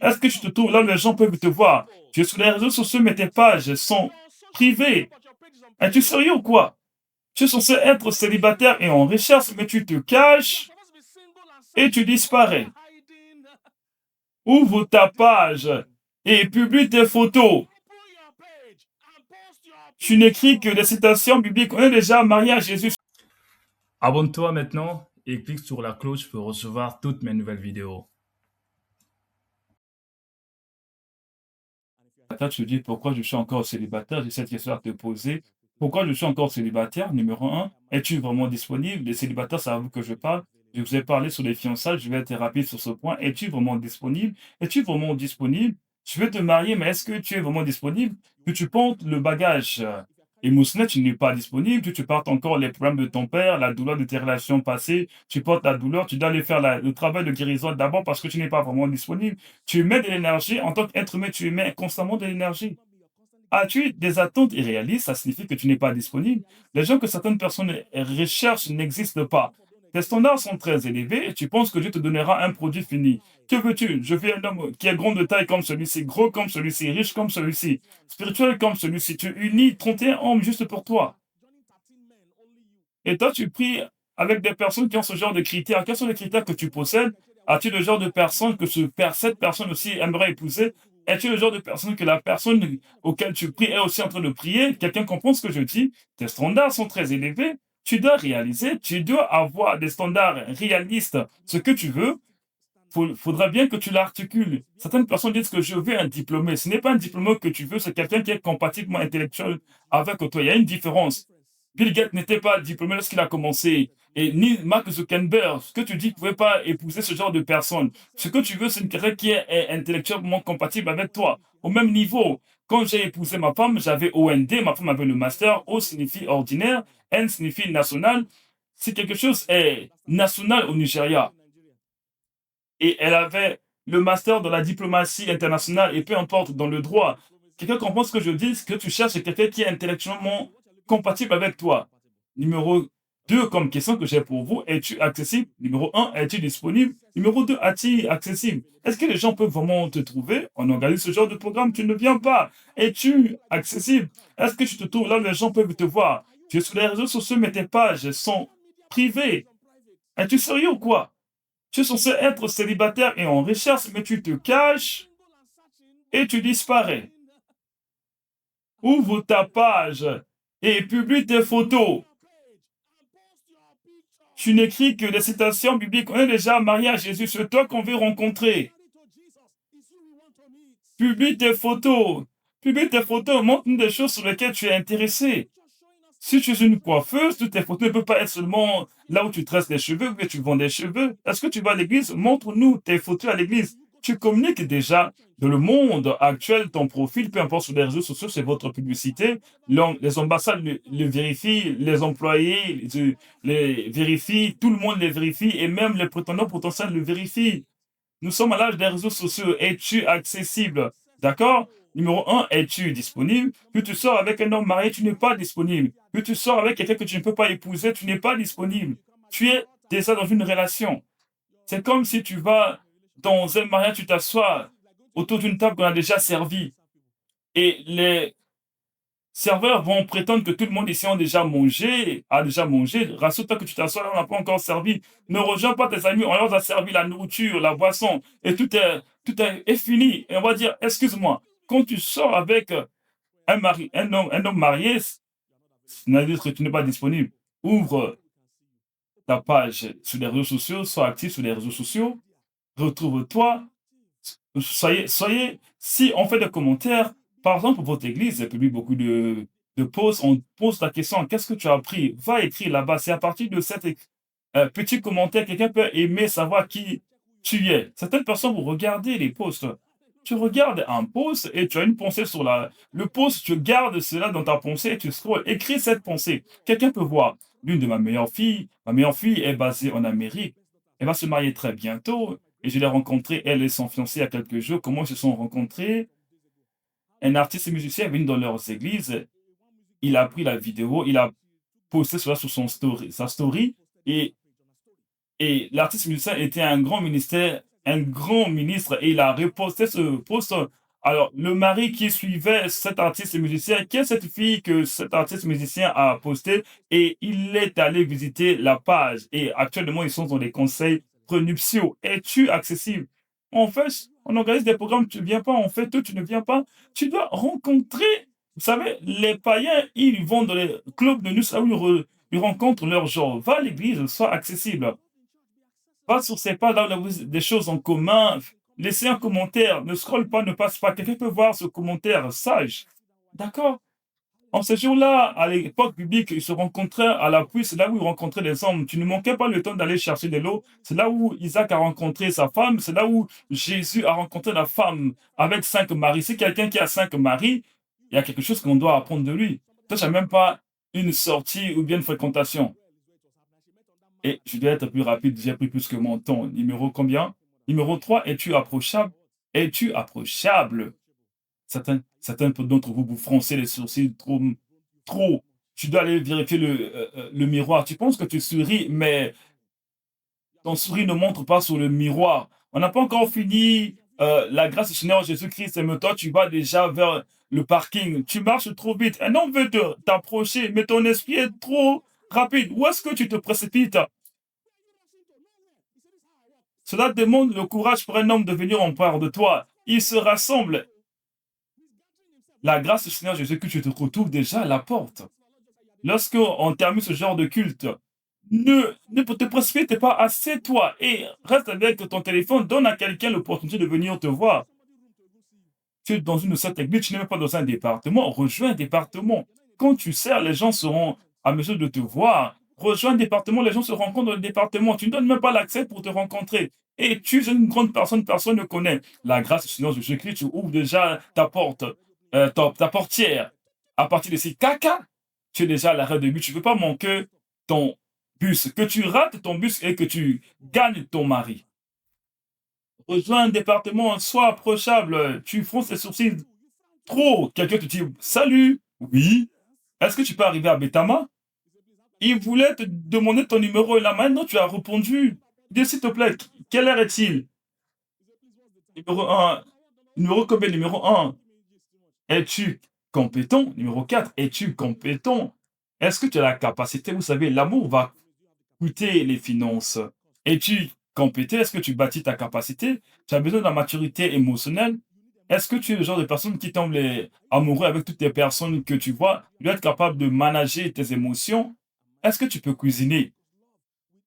Est-ce que tu te trouves là où les gens peuvent te voir? Tu es sur les réseaux sociaux, mais tes pages sont privées. Es-tu sérieux ou quoi? Tu es censé être célibataire et en recherche, mais tu te caches et tu disparais. Ouvre ta page et publie tes photos. Tu n'écris que des citations bibliques. On est déjà marié à Jésus. Abonne-toi maintenant et clique sur la cloche pour recevoir toutes mes nouvelles vidéos. Là, tu te dis pourquoi je suis encore célibataire. J'ai cette question à te poser. Pourquoi je suis encore célibataire? Numéro un, es-tu vraiment disponible? Les célibataires, c'est à vous que je parle. Je vous ai parlé sur les fiançailles, je vais être rapide sur ce point. Es-tu vraiment disponible? Es-tu vraiment disponible? Tu veux te marier, mais est-ce que tu es vraiment disponible? Que tu portes le bagage émotionnel, tu n'es pas disponible, que tu portes encore les problèmes de ton père, la douleur de tes relations passées, tu portes la douleur, tu dois aller faire le travail de guérison d'abord parce que tu n'es pas vraiment disponible. Tu mets de l'énergie, en tant qu'être humain, tu émets constamment de l'énergie. As-tu des attentes irréalistes? Ça signifie que tu n'es pas disponible. Les gens que certaines personnes recherchent n'existent pas. Tes standards sont très élevés et tu penses que Dieu te donnera un produit fini. Que veux-tu? Je veux un homme qui est grand de taille comme celui-ci, gros comme celui-ci, riche comme celui-ci, spirituel comme celui-ci. Tu unis 31 hommes juste pour toi. Et toi, tu pries avec des personnes qui ont ce genre de critères. Quels sont les critères que tu possèdes? As-tu le genre de personne que cette personne aussi aimerait épouser? Es-tu le genre de personne que la personne auquel tu pries est aussi en train de prier? Quelqu'un comprend ce que je dis? Tes standards sont très élevés. Tu dois réaliser, tu dois avoir des standards réalistes. Ce que tu veux, faudra bien que tu l'articules. Certaines personnes disent que je veux un diplômé. Ce n'est pas un diplômé que tu veux, c'est quelqu'un qui est compatiblement intellectuel avec toi. Il y a une différence. Bill Gates n'était pas diplômé lorsqu'il a commencé. Et ni Mark Zuckerberg, ce que tu dis, ne pouvait pas épouser ce genre de personne. Ce que tu veux, c'est une quelqu'un qui est intellectuellement compatible avec toi, au même niveau. Quand j'ai épousé ma femme, j'avais OND, ma femme avait le master. O signifie ordinaire, N signifie national. Si quelque chose est national au Nigeria, et elle avait le master dans la diplomatie internationale et peu importe dans le droit. Quelqu'un comprend ce que je dis, ce que tu cherches, c'est quelqu'un qui est intellectuellement compatible avec toi. Numéro 2, comme question que j'ai pour vous, es-tu accessible? Numéro un, es-tu disponible? Numéro 2, es-tu accessible? Est-ce que les gens peuvent vraiment te trouver? On organise ce genre de programme, tu ne viens pas. Es-tu accessible? Est-ce que tu te trouves là où les gens peuvent te voir? Tu es sur les réseaux sociaux, mais tes pages sont privées. Es-tu sérieux ou quoi? Tu es censé être célibataire et en recherche, mais tu te caches et tu disparais. Ouvre ta page et publie tes photos. Tu n'écris que des citations bibliques. On est déjà marié à Jésus. C'est toi qu'on veut rencontrer. Publie tes photos. Publie tes photos. Montre-nous des choses sur lesquelles tu es intéressé. Si tu es une coiffeuse, toutes tes photos ne peuvent pas être seulement là où tu tresses les cheveux ou que tu vends des cheveux. Est-ce que tu vas à l'église? Montre-nous tes photos à l'église. Tu communiques déjà dans le monde actuel, ton profil, peu importe sur les réseaux sociaux, c'est votre publicité. Les ambassades le vérifient, les employés les vérifient, tout le monde les vérifie et même les prétendants potentiels le vérifient. Nous sommes à l'âge des réseaux sociaux. Es-tu accessible? D'accord? Numéro un, es-tu disponible? Que tu sors avec un homme marié, tu n'es pas disponible. Que tu sors avec quelqu'un que tu ne peux pas épouser, tu n'es pas disponible. Tu es déjà dans une relation. C'est comme si tu vas dans un mariage, tu t'assois autour d'une table qu'on a déjà servie. Et les serveurs vont prétendre que tout le monde ici a déjà mangé. Rassure-toi que tu t'assois là, on n'a pas encore servi. Ne rejoins pas tes amis, on leur a servi la nourriture, la boisson, et est fini. Et on va dire, excuse-moi, quand tu sors avec un homme marié, c'est-à-dire que tu n'es pas disponible. Ouvre ta page sur les réseaux sociaux, sois actif sur les réseaux sociaux, retrouve-toi, si on fait des commentaires, par exemple, pour votre église, elle publie beaucoup de posts, on pose la question, qu'est-ce que tu as appris? Va écrire là-bas. C'est à partir de cet petit commentaire, quelqu'un peut aimer savoir qui tu es. Certaines personnes vont regarder les posts. Tu regardes un post et tu as une pensée sur le post, tu gardes cela dans ta pensée et tu scrolles. Écris cette pensée. Quelqu'un peut voir. L'une de ma meilleure fille est basée en Amérique. Elle va se marier très bientôt. Et je l'ai rencontrée, elle et son fiancé, il y a quelques jours. Comment ils se sont rencontrés? Un artiste musicien est venu dans leurs églises. Il a pris la vidéo, il a posté cela sur sa story. Et l'artiste musicien était un grand ministère un grand ministre et il a reposté ce post. Alors, le mari qui suivait cet artiste musicien, qui est cette fille que cet artiste musicien a posté et il est allé visiter la page et actuellement, ils sont dans les conseils prenuptiaux. Es-tu accessible? En fait, on organise des programmes, tu ne viens pas. En fait, toi, tu ne viens pas. Tu dois rencontrer, vous savez, les païens, ils vont dans les clubs de nuit, là où ils rencontrent leur genre. Va à l'église, sois accessible. Va sur ces pages là où il y a des choses en commun. Laissez un commentaire. Ne scrolle pas, ne passe pas. Quelqu'un peut voir ce commentaire sage. D'accord? En ce jour-là, à l'époque biblique, ils se rencontraient à la puits, c'est là où ils rencontraient les hommes. Tu ne manquais pas le temps d'aller chercher de l'eau. C'est là où Isaac a rencontré sa femme. C'est là où Jésus a rencontré la femme avec 5 maris. Si quelqu'un qui a 5 maris, il y a quelque chose qu'on doit apprendre de lui. Toi, tu n'as même pas une sortie ou bien une fréquentation. Et je dois être plus rapide, j'ai pris plus que mon temps. Numéro combien? Numéro 3. Es-tu approchable? Es-tu approchable? Certains d'entre vous, vous froncez les sourcils trop, trop. Tu dois aller vérifier le miroir. Tu penses que tu souris, mais ton sourire ne montre pas sur le miroir. On n'a pas encore fini la grâce du Seigneur Jésus-Christ. Mais toi, tu vas déjà vers le parking. Tu marches trop vite. Un homme veut t'approcher, mais ton esprit est trop rapide. Où est-ce que tu te précipites? Cela demande le courage pour un homme de venir en part de toi. Il se rassemble. La grâce du Seigneur Jésus que tu te retrouves déjà à la porte. Lorsque on termine ce genre de culte, ne te précipite pas, assieds-toi et reste avec ton téléphone, donne à quelqu'un l'opportunité de venir te voir. Tu es dans une de cette église, tu n'es même pas dans un département, rejoins un département. Quand tu sers, les gens seront à mesure de te voir. Rejoins un département, les gens se rencontrent dans le département. Tu ne donnes même pas l'accès pour te rencontrer. Et tu es une grande personne, personne ne connaît. La grâce du Seigneur Jésus-Christ, tu ouvres déjà ta porte, ta portière. À partir de ces caca, tu es déjà à l'arrêt de but. Tu ne veux pas manquer ton bus. Que tu rates ton bus et que tu gagnes ton mari. Rejoins un département, sois approchable. Tu fronces les sourcils trop. Quelqu'un te dit salut. Oui. Est-ce que tu peux arriver à Betama? Il voulait te demander ton numéro et là maintenant tu as répondu. Dis s'il te plaît, quelle heure est-il? Numéro un. Numéro combien? Numéro un. Es-tu compétent? Numéro 4. Es-tu compétent? Est-ce que tu as la capacité? Vous savez, l'amour va coûter les finances. Es-tu compétent? Est-ce que tu bâtis ta capacité? Tu as besoin de la maturité émotionnelle? Est-ce que tu es le genre de personne qui tombe amoureux avec toutes les personnes que tu vois? Tu dois être capable de manager tes émotions. Est-ce que tu peux cuisiner?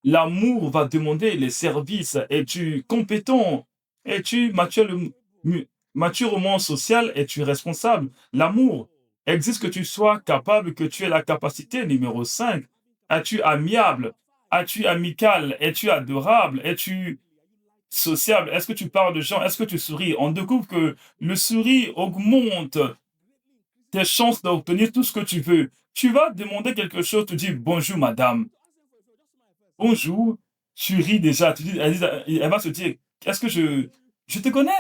L'amour va demander les services. Es-tu compétent? Es-tu mature au monde social? Es-tu responsable? L'amour existe que tu sois capable, que tu aies la capacité. Numéro 5. Es-tu amiable? Es-tu amical? Es-tu adorable? Es-tu sociable? Est-ce que tu parles de gens? Est-ce que tu souris? On découvre que le sourire augmente tes chances d'obtenir tout ce que tu veux. Tu vas demander quelque chose, tu dis bonjour madame. Bonjour, tu ris déjà, elle va se dire, est-ce que je te connais?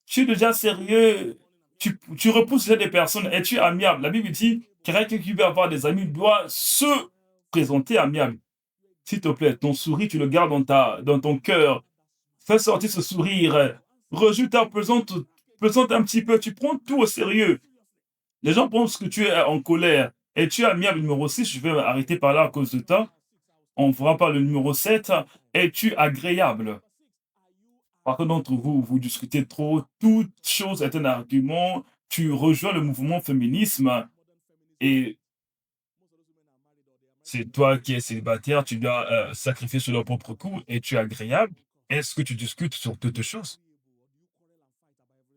Tu es déjà sérieux, tu repousses déjà des personnes, es-tu amiable? La Bible dit, quelqu'un qui veut avoir des amis doit se présenter amiable. S'il te plaît, ton sourire, tu le gardes dans ton cœur. Fais sortir ce sourire. Rejoue ta pesante un petit peu. Tu prends tout au sérieux. Les gens pensent que tu es en colère. Et tu es amiable numéro 6. Je vais arrêter par là à cause de toi. On ne fera pas le numéro 7. Es-tu agréable? Par d'entre vous, vous discutez trop. Toute chose est un argument. Tu rejoins le mouvement féminisme et c'est toi qui es célibataire. Tu dois sacrifier sur leur propre coup. Es-tu agréable? Est-ce que tu discutes sur toutes choses?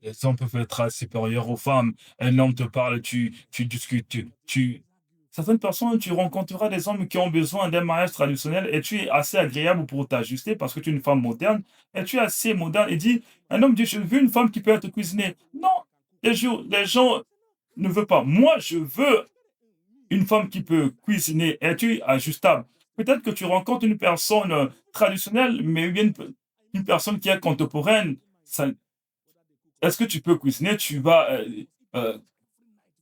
Les hommes peuvent être supérieurs aux femmes. Un homme te parle, tu discutes, Certaines personnes, tu rencontreras des hommes qui ont besoin d'un mariage traditionnel et tu es assez agréable pour t'ajuster parce que tu es une femme moderne et tu es assez moderne et dit, un homme dit, je veux une femme qui peut être cuisinée. Non, les gens ne veulent pas. Moi, je veux une femme qui peut cuisiner. Es-tu ajustable? Peut-être que tu rencontres une personne traditionnelle, mais une personne qui est contemporaine. Est-ce que tu peux cuisiner? Tu vas euh,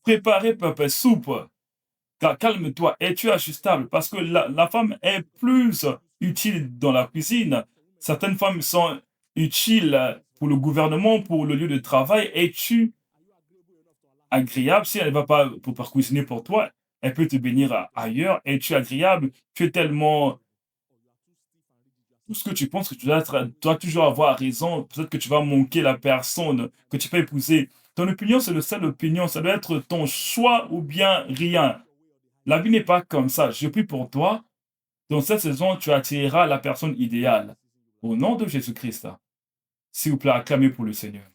préparer papa soupe. Calme-toi. Es-tu ajustable? Parce que la femme est plus utile dans la cuisine. Certaines femmes sont utile pour le gouvernement, pour le lieu de travail? Es-tu agréable? Si elle ne va pas pour cuisiner pour toi, elle peut te bénir ailleurs. Es-tu agréable? Tu es tellement tout ce que tu penses que tu dois toujours avoir raison. Peut-être que tu vas manquer la personne que tu peux épouser. Ton opinion, c'est le seul opinion. Ça doit être ton choix ou bien rien. La vie n'est pas comme ça. Je prie pour toi. Dans cette saison, tu attireras la personne idéale. Au nom de Jésus-Christ. S'il vous plaît, acclamez pour le Seigneur.